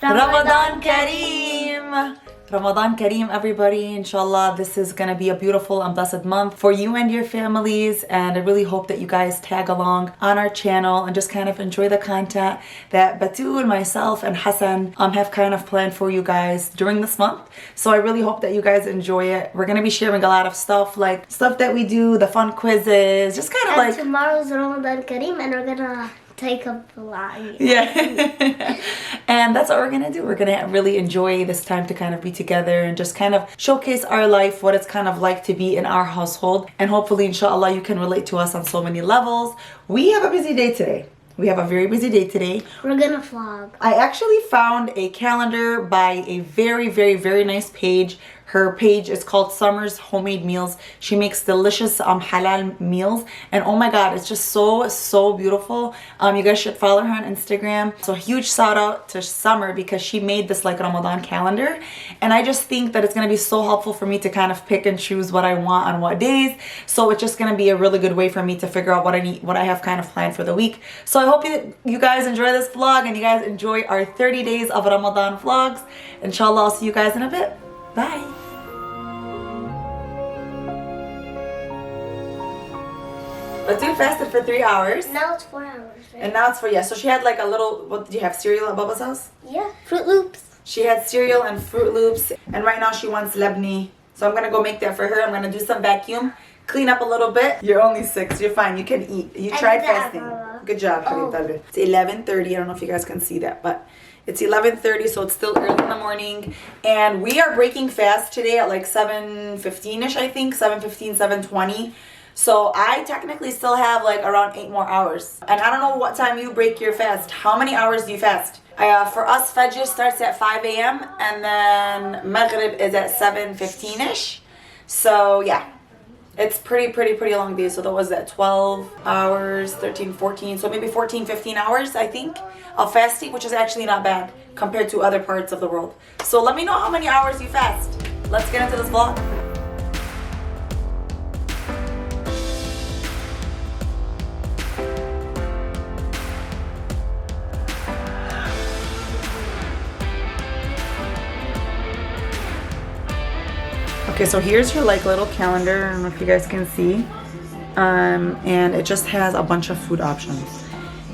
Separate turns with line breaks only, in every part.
Ramadan Kareem! Ramadan Kareem, everybody. Inshallah, this is gonna be a beautiful and blessed month for you and your families, and I really hope that you guys tag along on our channel and just kind of enjoy the content that Batul, myself, and Hassan have kind of planned for you guys during this month. So I really hope that you guys enjoy it. We're gonna be sharing a lot of stuff, like stuff that we do, the fun quizzes, just kind of
and
like
tomorrow's Ramadan Kareem, and we're gonna take up a lot.
Yeah. And that's what we're gonna do. We're gonna really enjoy this time to kind of be together and just kind of showcase our life, what it's kind of like to be in our household. And hopefully, inshallah, you can relate to us on so many levels. We have a busy day today. We have a very busy day today.
We're gonna vlog.
I actually found a calendar by a very, very, very nice page. Her page is called Summer's Homemade Meals. She makes delicious halal meals, and oh my god, it's just so beautiful. You guys should follow her on Instagram. So huge shout out to Summer because she made this like Ramadan calendar, and I just think that it's gonna be so helpful for me to kind of pick and choose what I want on what days. So it's just gonna be a really good way for me to figure out what I need, what I have kind of planned for the week. So I hope you guys enjoy this vlog and you guys enjoy our 30 days of Ramadan vlogs. Inshallah, I'll see you guys in a bit. Bye. Batul fasted for 3 hours.
Now it's 4 hours, right?
And now it's for, yeah. So she had like a little, what did you have, cereal at Baba's house?
Yeah, Fruit Loops.
She had cereal and Fruit Loops. And right now she wants labni. So I'm going to go make that for her. I'm going to do some vacuum, clean up a little bit. You're only 6. You're fine. You can eat. You tried fasting. Good job, Khalid. It's 11:30. I don't know if you guys can see that, but it's 11:30, so it's still early in the morning. And we are breaking fast today at like 7:15ish, I think. 7:15, 7:20. So I technically still have like around 8 more hours. And I don't know what time you break your fast. How many hours do you fast? For us, Fajr starts at 5 a.m. and then Maghrib is at 7:15ish. So yeah, it's pretty long day. So that was at 12 hours, 13, 14. So maybe 14, 15 hours, I think, of fasting, which is actually not bad compared to other parts of the world. So let me know how many hours you fast. Let's get into this vlog. Okay, so here's her like little calendar. I don't know if you guys can see. And it just has a bunch of food options.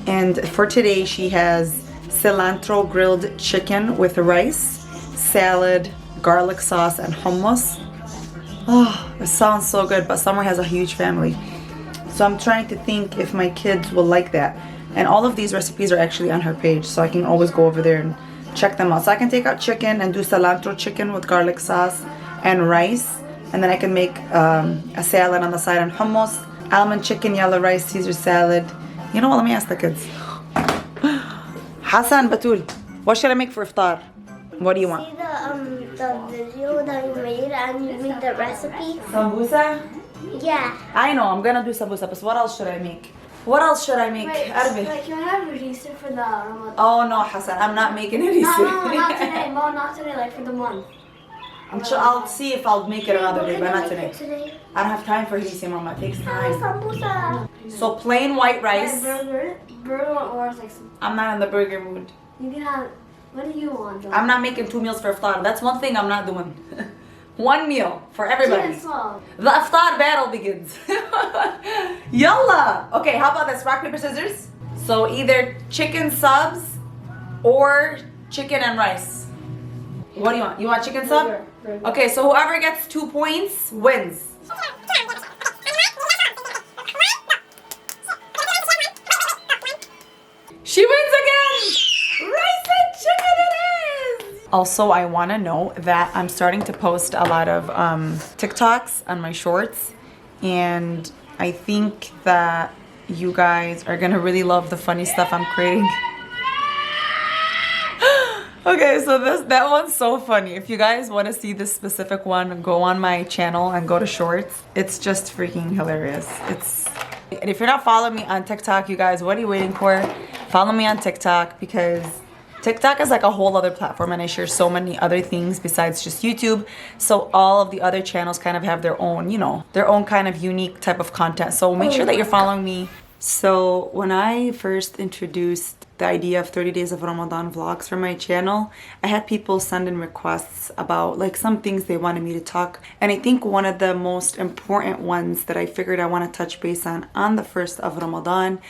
And for today, she has cilantro grilled chicken with rice, salad, garlic sauce, and hummus. Oh, it sounds so good, but Summer has a huge family. So I'm trying to think if my kids will like that. And all of these recipes are actually on her page, so I can always go over there and check them out. So I can take out chicken and do cilantro chicken with garlic sauce and rice, and then I can make a salad on the side and hummus, almond chicken, yellow rice, Caesar salad. You know what, let me ask the kids. Hassan, Batul, what should I make for iftar? What do you want?
See the video that you made and you made the recipe?
Sambusa?
Yeah.
I know, I'm gonna do sambusa, but what else should I make? What else should I make? Arabic.
Like, you have a reason for the Ramadan.
Oh no, Hassan, I'm not making any.
No, not today. No, not today, like for the month.
I'll see if I'll make it another day, but not today. I don't have time for Hisi, Mama. It takes time.
Sambusa.
So plain white rice.
Burger or like some.
I'm not in the burger mood.
You can have. What do you want, though?
I'm not making 2 meals for iftar. That's one thing I'm not doing. 1 meal for everybody. The iftar battle begins. Yalla. Okay, how about this? Rock, paper, scissors. So either chicken subs or chicken and rice. What do you want? You want chicken sub?
Burger.
Okay, so whoever gets 2 points wins. She wins again! Rice and chicken it is! Also, I want to know that I'm starting to post a lot of TikToks on my shorts, and I think that you guys are gonna really love the funny stuff I'm creating. Okay, so that one's so funny. If you guys want to see this specific one, go on my channel and go to shorts. It's just freaking hilarious. And if you're not following me on TikTok, you guys, what are you waiting for? Follow me on TikTok, because TikTok is like a whole other platform and I share so many other things besides just YouTube. So all of the other channels kind of have their own, you know, their own kind of unique type of content. So make sure that you're following me. So when I first introduced the idea of 30 days of Ramadan vlogs for my channel, I had people send in requests about like some things they wanted me to talk. And I think one of the most important ones that I figured I want to touch base on the first of Ramadan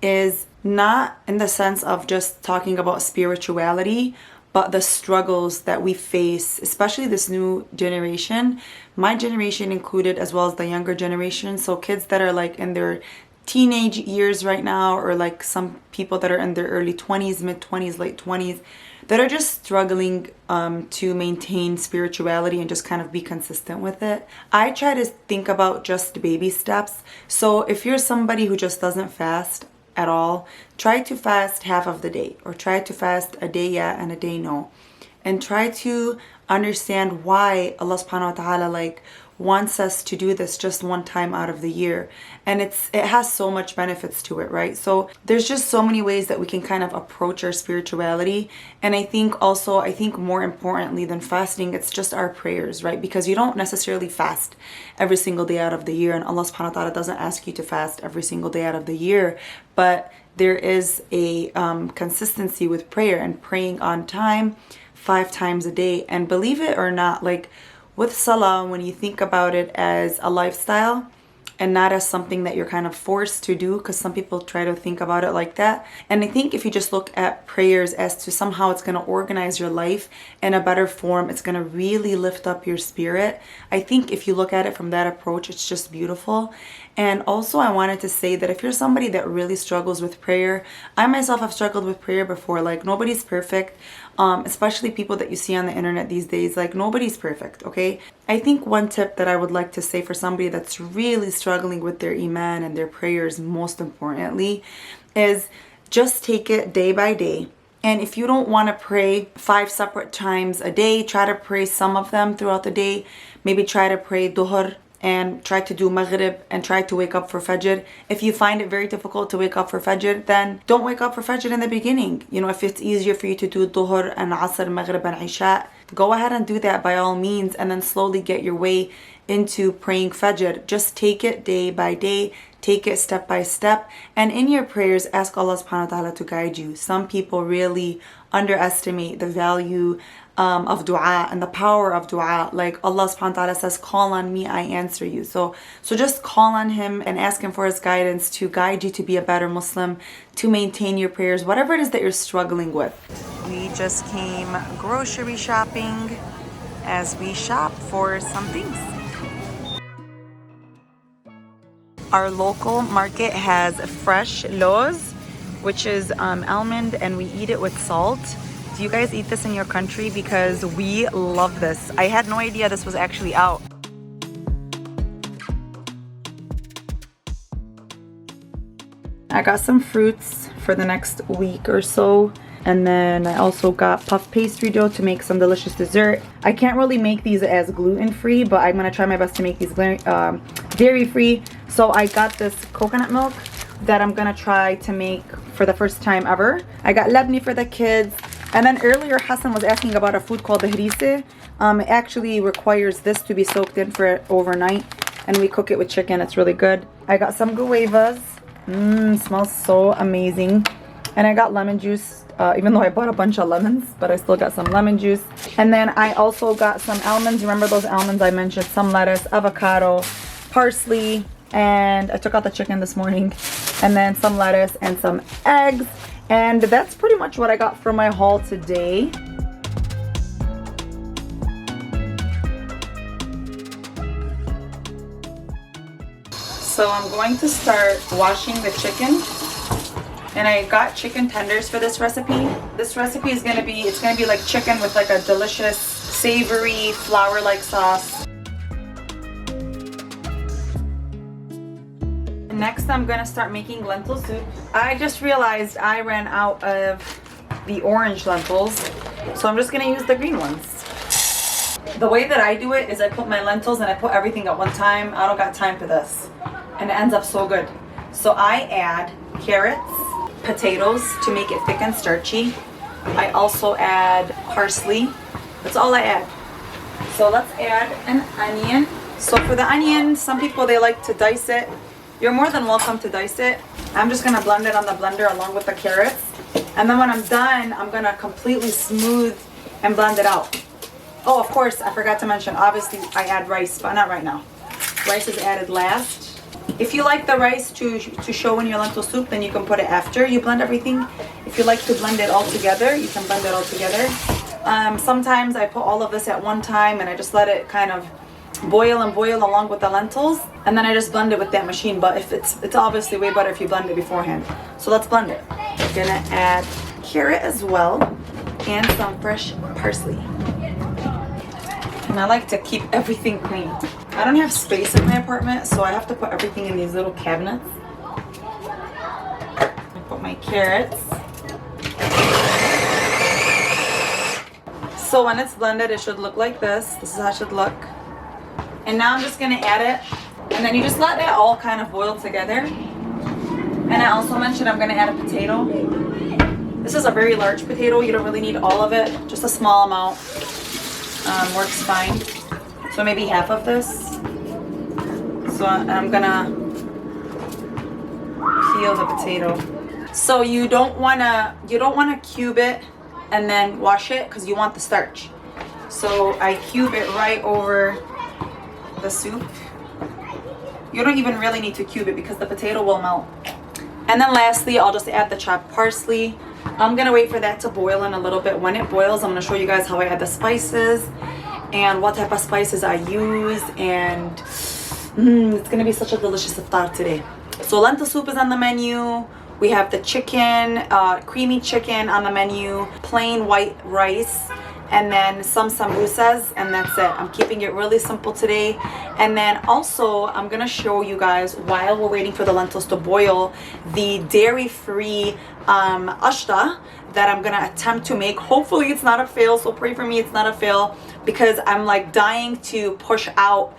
is not in the sense of just talking about spirituality, but the struggles that we face, especially this new generation, my generation included, as well as the younger generation. So kids that are like in their teenage years right now, or like some people that are in their early 20s, mid 20s, late 20s, that are just struggling to maintain spirituality and just kind of be consistent with it. I try to think about just baby steps. So if you're somebody who just doesn't fast at all, try to fast half of the day, or try to fast a day yeah and a day no, and try to understand why Allah subhanahu wa ta'ala like wants us to do this just one time out of the year. And it has so much benefits to it, right? So there's just so many ways that we can kind of approach our spirituality. And I think more importantly than fasting, it's just our prayers, right? Because you don't necessarily fast every single day out of the year, and Allah subhanahu wa ta'ala doesn't ask you to fast every single day out of the year, but there is a consistency with prayer and praying on time 5 times a day. And believe it or not, like with salah, when you think about it as a lifestyle and not as something that you're kind of forced to do, because some people try to think about it like that. And I think if you just look at prayers as to somehow it's going to organize your life in a better form, it's going to really lift up your spirit. I think if you look at it from that approach, it's just beautiful. And also I wanted to say that if you're somebody that really struggles with prayer, I myself have struggled with prayer before. Like nobody's perfect, especially people that you see on the internet these days. Like nobody's perfect, okay? I think one tip that I would like to say for somebody that's really struggling with their iman and their prayers, most importantly, is just take it day by day. And if you don't want to pray 5 separate times a day, try to pray some of them throughout the day. Maybe try to pray Dhuhr and try to do Maghrib and try to wake up for Fajr. If you find it very difficult to wake up for Fajr, then don't wake up for Fajr in the beginning. You know, if it's easier for you to do Dhuhr and Asr, Maghrib and Isha, go ahead and do that by all means, and then slowly get your way into praying Fajr. Just take it day by day, take it step by step, and in your prayers ask Allah subhanahu wa ta'ala to guide you. Some people really underestimate the value of dua and the power of dua. Like Allah subhanahu wa ta'ala says, call on me, I answer you. So just call on him and ask him for his guidance to guide you to be a better Muslim, to maintain your prayers, whatever it is that you're struggling with. We just came grocery shopping as we shop for some things. Our local market has fresh loz, which is almond, and we eat it with salt. Do you guys eat this in your country? Because we love this. I had no idea this was actually out. I got some fruits for the next week or so. And then I also got puff pastry dough to make some delicious dessert. I can't really make these as gluten-free, but I'm gonna try my best to make these dairy-free. So I got this coconut milk that I'm gonna try to make for the first time ever. I got lebni for the kids. And then earlier Hassan was asking about a food called the harise. It actually requires this to be soaked in for overnight, and we cook it with chicken. It's really good. I got some guavas. Smells so amazing. And I got lemon juice, even though I bought a bunch of lemons, but I still got some lemon juice. And then I also got some almonds. Remember those almonds I mentioned? Some lettuce, avocado, parsley, and I took out the chicken this morning. And then some lettuce and some eggs. And that's pretty much what I got from my haul today. So I'm going to start washing the chicken. And I got chicken tenders for this recipe. This recipe is gonna be, it's gonna be like chicken with like a delicious savory flour-like sauce. Next, I'm gonna start making lentil soup. I just realized I ran out of the orange lentils, so I'm just gonna use the green ones. The way that I do it is I put my lentils and I put everything at one time. I don't got time for this. And it ends up so good. So I add carrots, potatoes to make it thick and starchy. I also add parsley. That's all I add. So let's add an onion. So for the onion, some people, they like to dice it. You're more than welcome to dice it. I'm just gonna blend it on the blender along with the carrots. And then when I'm done, I'm gonna completely smooth and blend it out. Oh, of course, I forgot to mention, obviously I add rice, but not right now. Rice is added last. If you like the rice to show in your lentil soup, then you can put it after you blend everything. If you like to blend it all together, you can blend it all together. Sometimes I put all of this at one time and I just let it kind of boil and boil along with the lentils, and then I just blend it with that machine. But if it's obviously way better if you blend it beforehand. So let's blend it. I'm gonna add carrot as well and some fresh parsley. And I like to keep everything clean. I don't have space in my apartment, so I have to put everything in these little cabinets. I put my carrots. So when it's blended, it should look like this. This is how it should look. And now I'm just gonna add it. And then you just let that all kind of boil together. And I also mentioned I'm gonna add a potato. This is a very large potato. You don't really need all of it. Just a small amount works fine. So maybe half of this. So I'm gonna peel the potato. So you don't wanna cube it and then wash it because you want the starch. So I cube it right over the soup. You don't even really need to cube it because the potato will melt. And then lastly, I'll just add the chopped parsley. I'm gonna wait for that to boil in a little bit. When it boils, I'm gonna show you guys how I add the spices and what type of spices I use, and it's gonna be such a delicious iftar today. So lentil soup is on the menu. We have the chicken, creamy chicken on the menu, plain white rice, and then some samosas, and that's it. I'm keeping it really simple today. And then also I'm gonna show you guys, while we're waiting for the lentils to boil, the dairy-free ashta that I'm gonna attempt to make. Hopefully it's not a fail, so pray for me it's not a fail, because I'm like dying to push out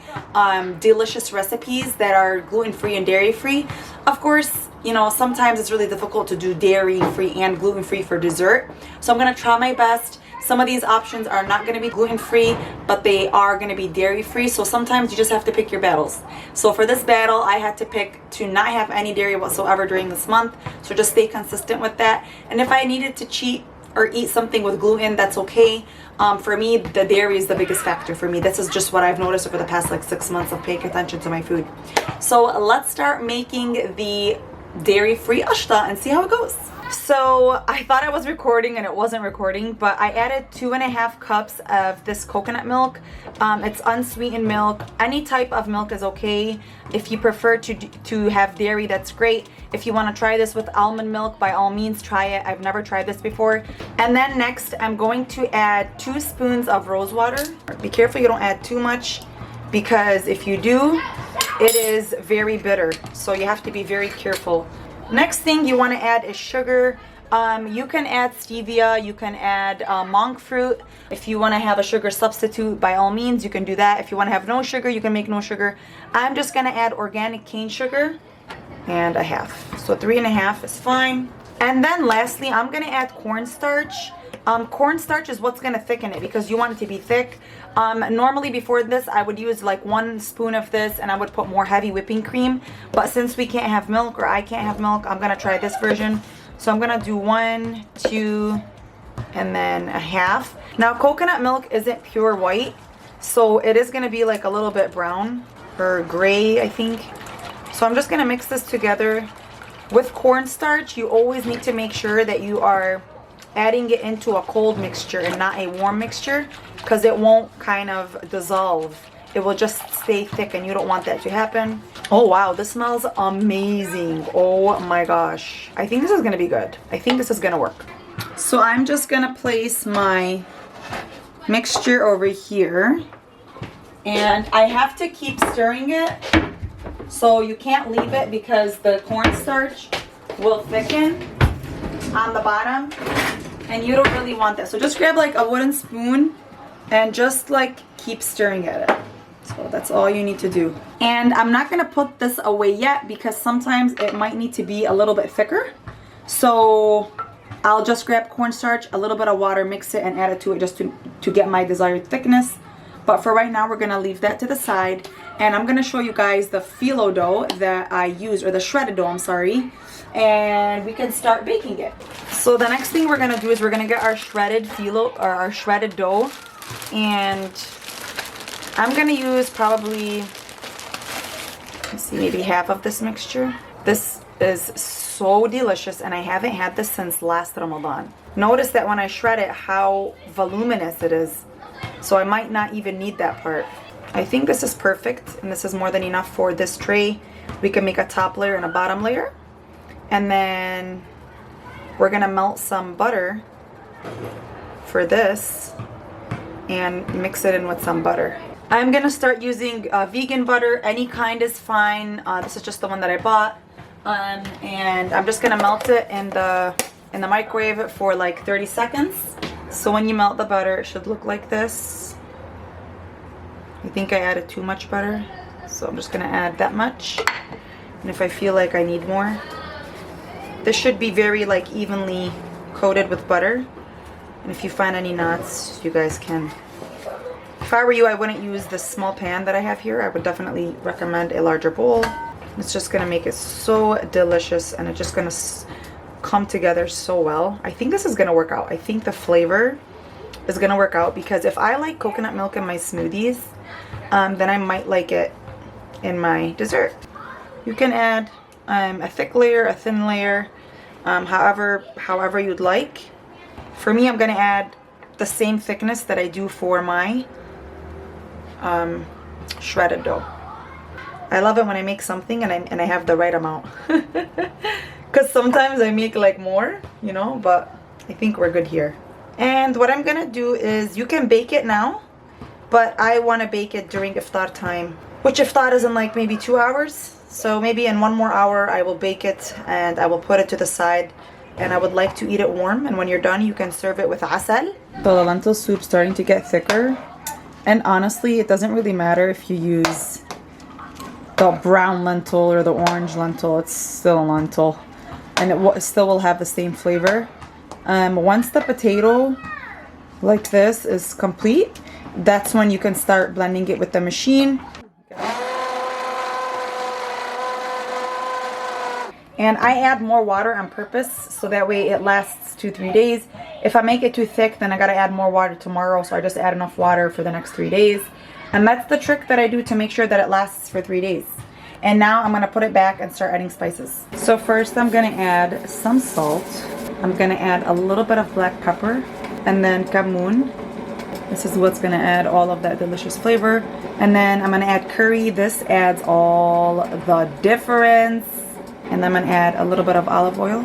delicious recipes that are gluten-free and dairy-free. Of course, you know, sometimes it's really difficult to do dairy-free and gluten-free for dessert, so I'm gonna try my best. Some of these options are not going to be gluten-free, but they are going to be dairy-free. So sometimes you just have to pick your battles. So for this battle, I had to pick to not have any dairy whatsoever during this month. So just stay consistent with that. And if I needed to cheat or eat something with gluten, that's okay. For me, the dairy is the biggest factor for me. This is just what I've noticed over the past like 6 months of paying attention to my food. So let's start making the dairy-free ashta and see how it goes. So I thought I was recording and it wasn't recording, but I added 2.5 cups of this coconut milk. It's unsweetened milk. Any type of milk is okay. If you prefer to have dairy, that's great. If you want to try this with almond milk, by all means try it. I've never tried this before. And then next I'm going to add 2 spoons of rose water. Be careful you don't add too much, because if you do, it is very bitter. So you have to be very careful. Next thing you want to add is sugar. You can add stevia, you can add monk fruit. If you want to have a sugar substitute, by all means you can do that. If you want to have no sugar, you can make no sugar. I'm just going to add organic cane sugar and a half. So 3.5 is fine. And then lastly, I'm going to add cornstarch. Cornstarch is what's going to thicken it, because you want it to be thick. Normally before this I would use like 1 spoon of this and I would put more heavy whipping cream, but since we can't have milk, or I can't have milk, I'm gonna try this version. So I'm gonna do 1, 2, and then a half. Now coconut milk isn't pure white, so it is gonna be like a little bit brown or gray, I think. So I'm just gonna mix this together. With cornstarch, you always need to make sure that you are adding it into a cold mixture and not a warm mixture, because it won't kind of dissolve. It will just stay thick, and you don't want that to happen. Oh wow, this smells amazing. Oh my gosh. I think this is gonna be good. I think this is gonna work. So I'm just gonna place my mixture over here, and I have to keep stirring it. So you can't leave it, because the cornstarch will thicken on the bottom, and you don't really want that. So just grab like a wooden spoon and just like keep stirring at it. So that's all you need to do. And I'm not gonna put this away yet, because sometimes it might need to be a little bit thicker. So I'll just grab cornstarch, a little bit of water, mix it and add it to it just to get my desired thickness. But for right now, we're gonna leave that to the side, and I'm gonna show you guys the phyllo dough that I use, or the shredded dough, I'm sorry. and we can start baking it. So the next thing we're gonna do is we're gonna get our shredded phyllo, or our shredded dough, and I'm gonna use probably, let's see, maybe half of this mixture. This is so delicious, and I haven't had this since last Ramadan. Notice that when I shred it, how voluminous it is. So I might not even need that part. I think this is perfect, and this is more than enough for this tray. We can make a top layer and a bottom layer. And then we're gonna melt some butter for this and mix it in with some butter. I'm gonna start using vegan butter. Any kind is fine. This is just the one that I bought. And I'm just gonna melt it in the microwave for like 30 seconds. So when you melt the butter, it should look like this. I think I added too much butter, so I'm just gonna add that much. And if I feel like I need more, this should be very like evenly coated with butter. And if you find any knots, you guys can. If I were you, I wouldn't use this small pan that I have here. I would definitely recommend a larger bowl. It's just gonna make it so delicious, and it's just gonna come together so well. I think this is gonna work out. I think the flavor is gonna work out, because if I like coconut milk in my smoothies, then I might like it in my dessert. You can add a thick layer, a thin layer, however you'd like. For me, I'm gonna add the same thickness that I do for my shredded dough. I love it when I make something and I have the right amount. Because sometimes I make like more, you know, but I think we're good here. And what I'm gonna do is, you can bake it now, but I want to bake it during iftar time, which iftar is in like maybe 2 hours. So maybe in 1 more hour I will bake it and I will put it to the side, and I would like to eat it warm. And when you're done, you can serve it with asal. The lentil soup's starting to get thicker, and honestly, it doesn't really matter if you use the brown lentil or the orange lentil. It's still a lentil, and it still will have the same flavor. Once the potato like this is complete, that's when you can start blending it with the machine. And I add more water on purpose, so that way it lasts 2-3 days. If I make it too thick, then I gotta add more water tomorrow, so I just add enough water for the next 3 days. And that's the trick that I do to make sure that it lasts for 3 days. And now I'm gonna put it back and start adding spices. So first I'm gonna add some salt. I'm gonna add a little bit of black pepper, and then kamoon. This is what's gonna add all of that delicious flavor. And then I'm gonna add curry. This adds all the difference. And then I'm gonna add a little bit of olive oil.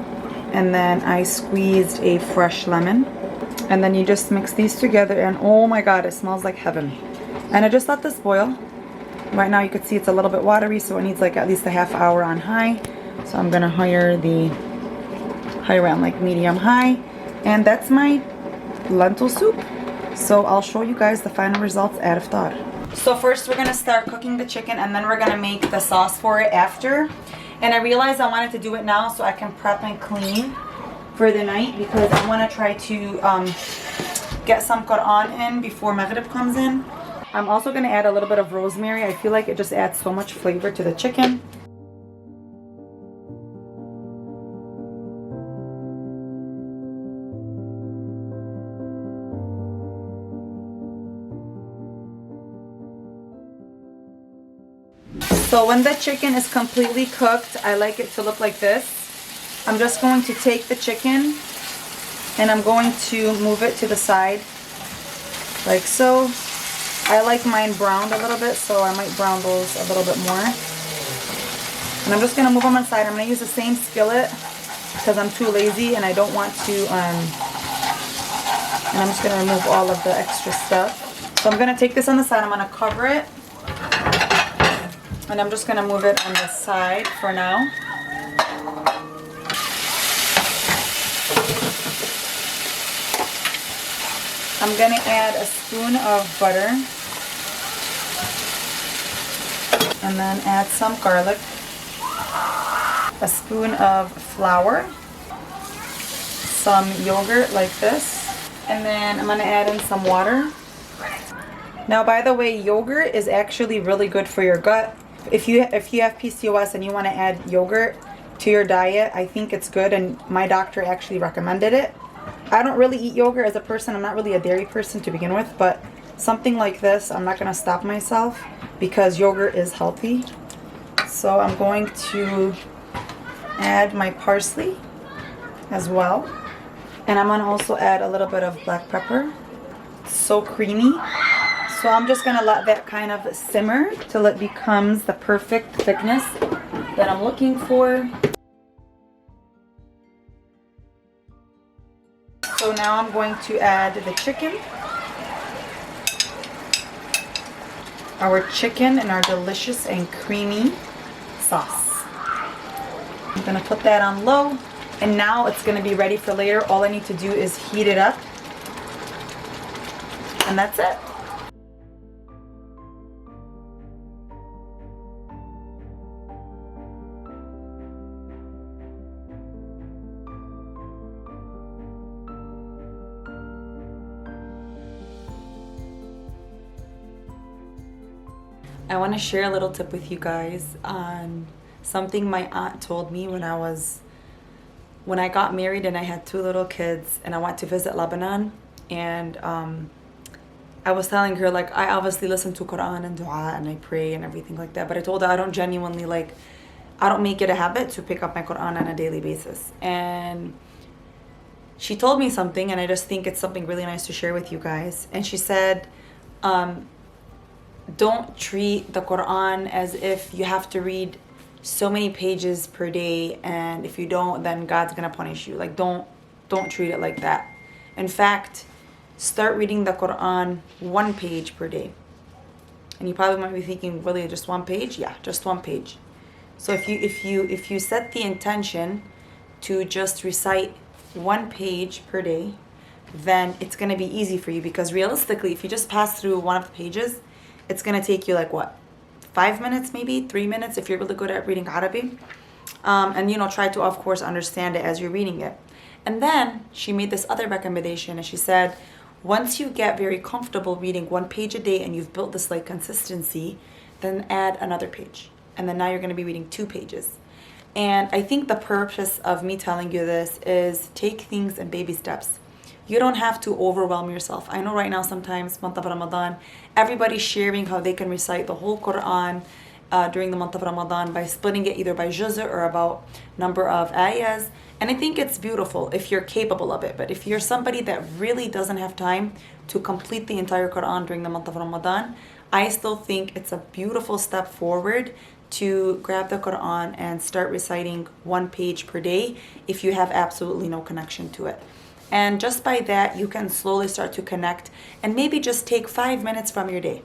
And then I squeezed a fresh lemon. And then you just mix these together, and oh my god, it smells like heaven. And I just let this boil. Right now you can see it's a little bit watery, so it needs like at least a half hour on high. So I'm gonna higher on like medium high. And that's my lentil soup. So I'll show you guys the final results at iftar. So first we're gonna start cooking the chicken, and then we're gonna make the sauce for it after. And I realized I wanted to do it now so I can prep and clean for the night, because I want to try to get some Quran in before Maghrib comes in. I'm also going to add a little bit of rosemary. I feel like it just adds so much flavor to the chicken. So when the chicken is completely cooked, I like it to look like this. I'm just going to take the chicken and I'm going to move it to the side, like so. I like mine browned a little bit, so I might brown those a little bit more. And I'm just going to move them aside. I'm going to use the same skillet because I'm too lazy and I don't want to, and I'm just going to remove all of the extra stuff. So I'm going to take this on the side. I'm going to cover it. And I'm just going to move it on the side for now. I'm going to add a spoon of butter. And then add some garlic. A spoon of flour. Some yogurt like this. And then I'm going to add in some water. Now, by the way, yogurt is actually really good for your gut. If you have PCOS and you want to add yogurt, to your diet. I think it's good, and my doctor actually recommended it. I don't really eat yogurt as a person. I'm not really a dairy person to begin with, but something like this, I'm not going to stop myself because yogurt is healthy. So I'm going to add my parsley as well. And I'm going to also add a little bit of black pepper. It's so creamy. So I'm just going to let that kind of simmer till it becomes the perfect thickness that I'm looking for. So now I'm going to add the chicken. Our chicken and our delicious and creamy sauce. I'm gonna put that on low, and now it's gonna be ready for later. All I need to do is heat it up, and that's it. I want to share a little tip with you guys on something my aunt told me when I got married and I had 2 little kids and I went to visit Lebanon, and I was telling her, like, I obviously listen to Quran and dua and I pray and everything like that, but I told her I don't genuinely, like, I don't make it a habit to pick up my Quran on a daily basis. And she told me something, and I just think it's something really nice to share with you guys. And she said, don't treat the Quran as if you have to read so many pages per day, and if you don't, then God's gonna punish you. Like, don't treat it like that. In fact, start reading the Quran 1 page per day. And you probably might be thinking, really, just 1 page? Yeah, just 1 page. So if you set the intention to just recite 1 page per day, then it's gonna be easy for you, because realistically, if you just pass through one of the pages, it's gonna take you like what, 5 minutes, maybe 3 minutes if you're really good at reading Arabic. And try to, of course, understand it as you're reading it. And then she made this other recommendation, and she said, once you get very comfortable reading 1 page a day and you've built this like consistency, then add another page. And then now you're gonna be reading 2 pages. And I think the purpose of me telling you this is take things in baby steps. You don't have to overwhelm yourself. I know right now sometimes, month of Ramadan, everybody's sharing how they can recite the whole Quran during the month of Ramadan by splitting it either by juz' or about number of ayahs. And I think it's beautiful if you're capable of it. But if you're somebody that really doesn't have time to complete the entire Quran during the month of Ramadan, I still think it's a beautiful step forward to grab the Quran and start reciting 1 page per day if you have absolutely no connection to it. And just by that, you can slowly start to connect, and maybe just take 5 minutes from your day.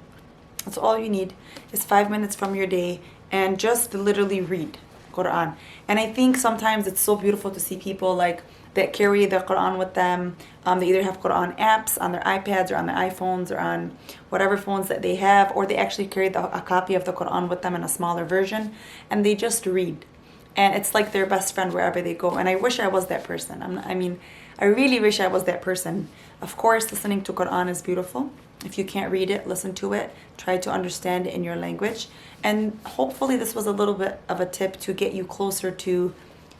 That's all you need, is 5 minutes from your day, and just literally read Quran. And I think sometimes it's so beautiful to see people like that carry the Quran with them. They either have Quran apps on their iPads or on their iPhones or on whatever phones that they have, or they actually carry a copy of the Quran with them in a smaller version, and they just read. And it's like their best friend wherever they go. And I wish I was that person. I really wish I was that person. Of course, listening to Quran is beautiful. If you can't read it, listen to it. Try to understand it in your language. And hopefully this was a little bit of a tip to get you closer to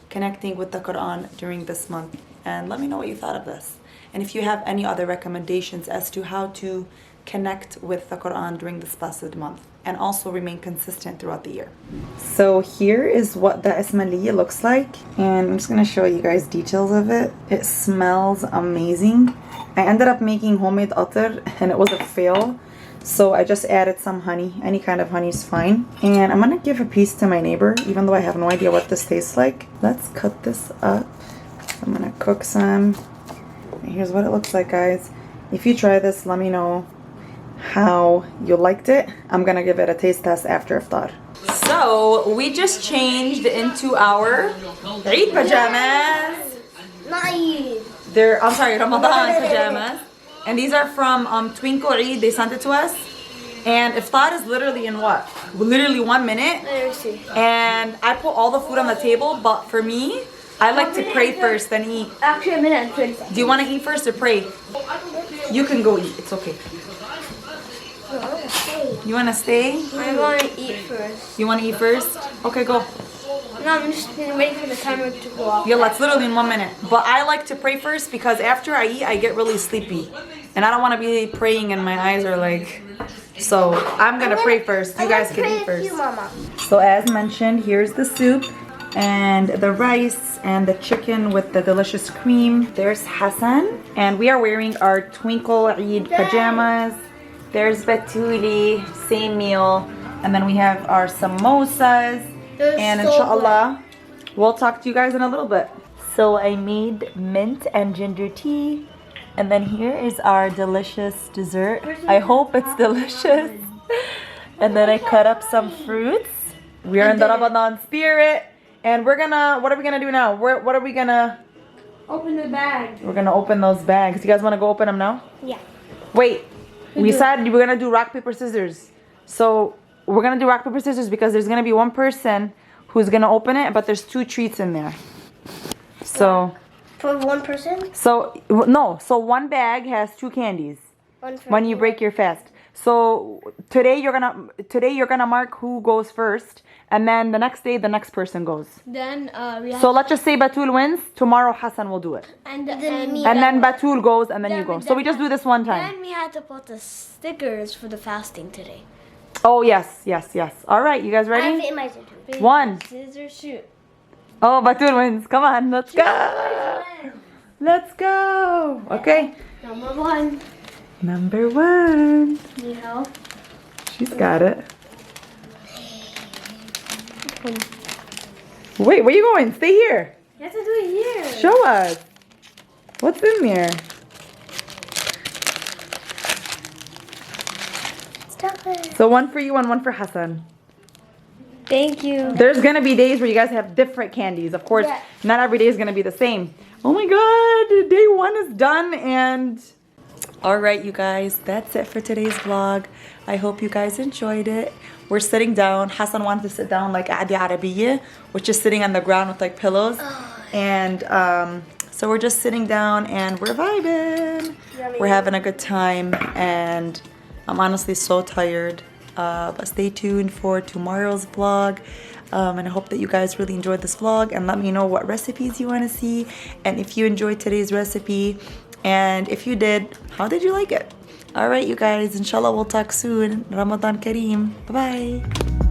connecting with the Quran during this month. And let me know what you thought of this. And if you have any other recommendations as to how to connect with the Quran during this blessed month, and also remain consistent throughout the year. So here is what the Esmalia looks like, and I'm just gonna show you guys details of it. It smells amazing. I ended up making homemade atar and it was a fail, so I just added some honey. Any kind of honey is fine. And I'm gonna give a piece to my neighbor, even though I have no idea what this tastes like. Let's cut this up. I'm gonna cook some. And here's what it looks like, guys. If you try this, let me know how you liked it. I'm gonna give it a taste test after Iftar. So we just changed into our Eid pajamas.
Nice.
I'm sorry, Ramadan pajamas. And these are from Twinkle Eid. They sent it to us. And Iftar is literally in what? Literally 1 minute. And I put all the food on the table, but for me, I like to pray first, then eat.
Actually, a minute and 30 seconds.
Do you want to eat first or pray? You can go eat. It's okay. You want to stay?
I want to eat first.
You want to eat first? Okay, go.
No, I'm just waiting for the timer to go off.
Yeah, it's literally in 1 minute. But I like to pray first because after I eat, I get really sleepy. And I don't want to be praying and my eyes are like... So I'm going to pray first. You guys can eat first. So as mentioned, here's the soup and the rice and the chicken with the delicious cream. There's Hassan. And we are wearing our Twinkle Eid pajamas. There's Batuli, same meal. And then we have our samosas. And inshallah, we'll talk to you guys in a little bit. So I made mint and ginger tea. And then here is our delicious dessert. I hope it's delicious. And then I cut up some fruits. We are in the Ramadan Spirit. And we're gonna, what are we gonna do now? What are we gonna?
Open the bag.
We're gonna open those bags. You guys wanna go open them now?
Yeah.
Wait, we said we're gonna do rock, paper, scissors. So we're gonna do rock, paper, scissors because there's gonna be one person who's gonna open it, but there's 2 treats in there. So.
For one person?
So, no, so one bag has 2 candies when you break your fast. So today you're gonna mark who goes first, and then the next day the next person goes.
Then we have
So let's just say Batul wins. Tomorrow Hassan will do it.
and
And then Batul goes and then you go. So we just do this one time.
Then we had to put the stickers for the fasting today.
Oh yes, yes, yes. All right, you guys
I
ready?
fit my scissors.
1.
Scissors, shoot.
Oh, Batul wins. Come on, let's go. Let's go. Okay.
Number 1.
Number 1.
You know.
She's got it. Wait, where you going? Stay here.
You have to do it here.
Show us. What's in there?
Stop it.
So 1 for you and 1 for Hassan.
Thank you.
There's gonna be days where you guys have different candies. Of course,
Yeah.
not every day is gonna be the same. Oh my God, day 1 is done and... All right, you guys, that's it for today's vlog. I hope you guys enjoyed it. We're sitting down. Hassan wanted to sit down like Adi Arabiya, which is sitting on the ground with like pillows. And so we're just sitting down and we're vibing. We're having a good time and I'm honestly so tired. But stay tuned for tomorrow's vlog. And I hope that you guys really enjoyed this vlog and let me know what recipes you want to see and if you enjoyed today's recipe and if you did, how did you like it? All right, you guys, inshallah we'll talk soon. Ramadan Kareem. Bye-bye.